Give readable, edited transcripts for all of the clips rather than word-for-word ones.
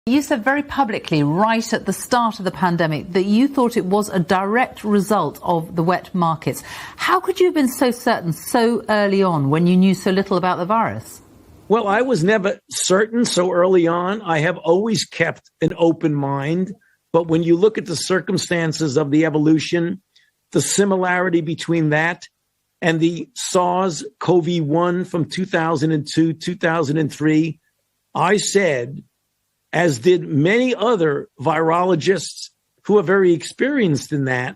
You said very publicly right at the start of the pandemic that you thought it was a direct result of the wet markets. How could you have been so certain so early on when you knew so little about the virus? Well, I was never certain so early on. I have always kept an open mind. But when you look at the circumstances of the evolution, the similarity between that and the SARS-CoV-1 from 2002, 2003, I said, as did many other virologists who are very experienced in that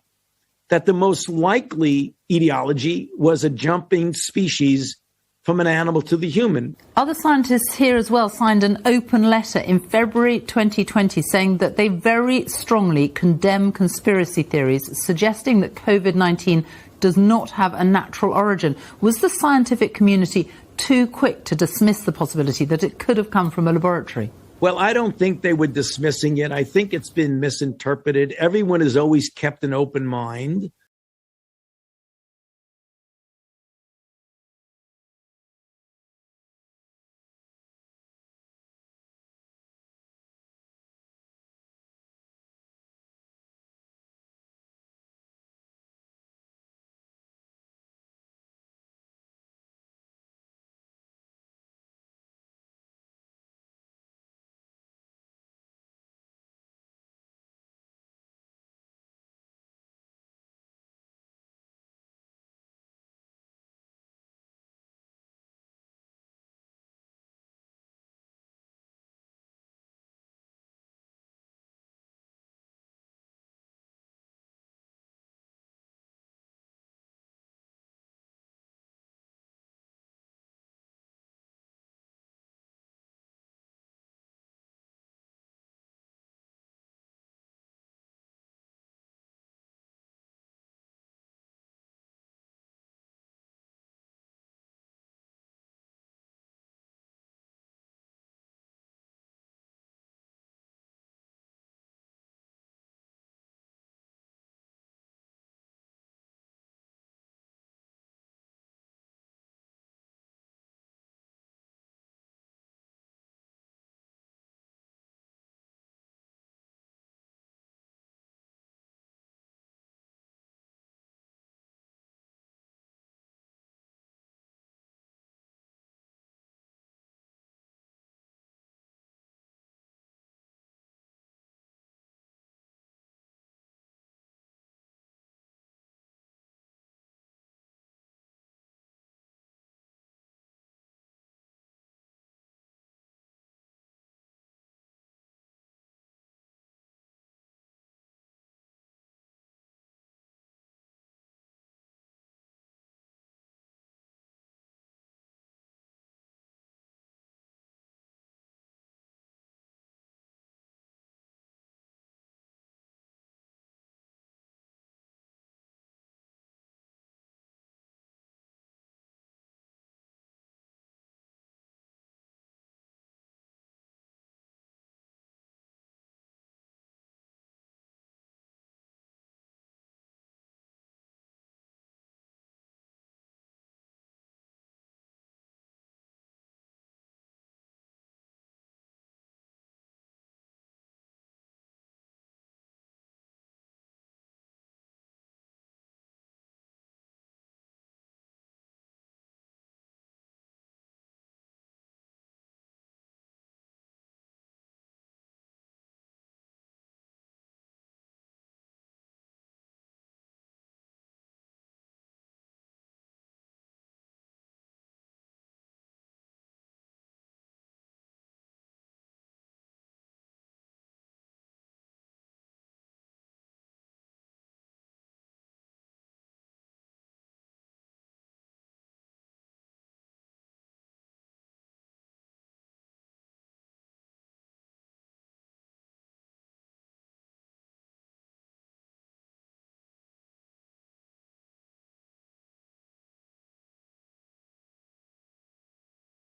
the most likely etiology was a jumping species from an animal to the human. Other scientists here as well signed an open letter in February 2020 saying that they very strongly condemn conspiracy theories suggesting that COVID-19 does not have a natural origin. Was the scientific community too quick to dismiss the possibility that it could have come from a laboratory? Well, I don't think they were dismissing it. I think it's been misinterpreted. Everyone has always kept an open mind.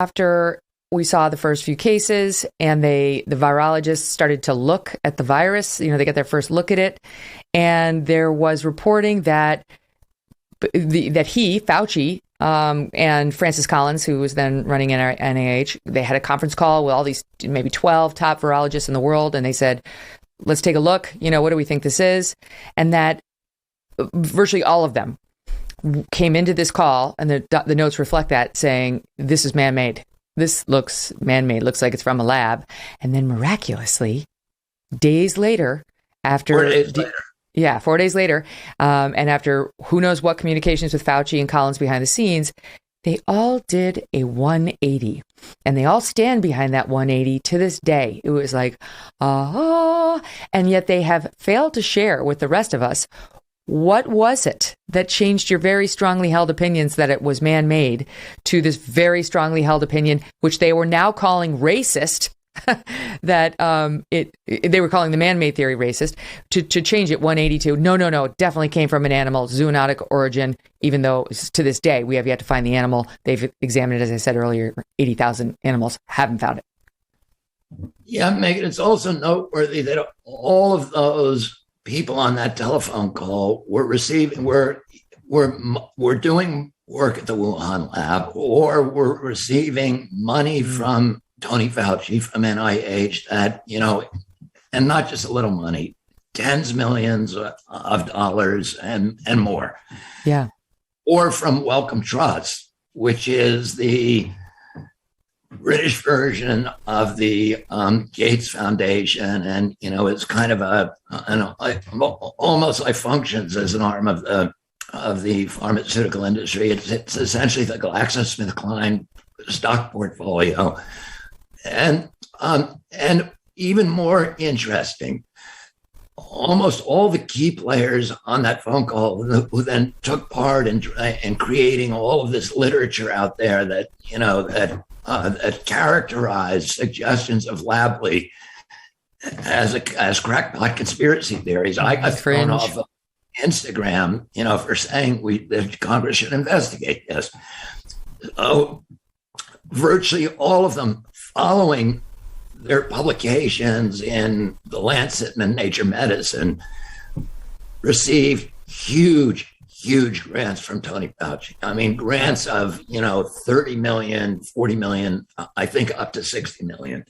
After we saw the first few cases and the virologists started to look at the virus, they got their first look at it. And there was reporting that Fauci, and Francis Collins, who was then running NIH, they had a conference call with all these maybe 12 top virologists in the world, and they said, let's take a look. What do we think this is? And that virtually all of them came into this call, and the notes reflect that, saying, this is man-made. This looks man-made, looks like it's from a lab. And then miraculously, days later, after... 4 days later. Yeah, 4 days later, and after who knows what communications with Fauci and Collins behind the scenes, they all did a 180. And they all stand behind that 180 to this day. It was like, and yet they have failed to share with the rest of us, what was it that changed your very strongly held opinions that it was man-made to this very strongly held opinion, which they were now calling racist, that they were calling the man-made theory racist, to change it 180 to no, it definitely came from an animal, zoonotic origin, even though to this day we have yet to find the animal. They've examined, as I said earlier, 80,000 animals, haven't found it. Yeah, Megan, it's also noteworthy that all of those people on that telephone call were doing work at the Wuhan lab, or were receiving money from Tony Fauci, from NIH, that, and not just a little money, tens of millions of dollars and more. Yeah. Or from Wellcome Trust, which is the British version of the Gates Foundation, and it's kind of almost like functions as an arm of the pharmaceutical industry. It's essentially the GlaxoSmithKline stock portfolio, and even more interesting, almost all the key players on that phone call who then took part in creating all of this literature out there that that characterized suggestions of lab leak as crackpot conspiracy theories. I got thrown off of Instagram, for saying that Congress should investigate this. So virtually all of them, following their publications in the Lancet and Nature Medicine, received huge grants from Tony Fauci. I mean, grants of, 30 million, 40 million, I think up to 60 million.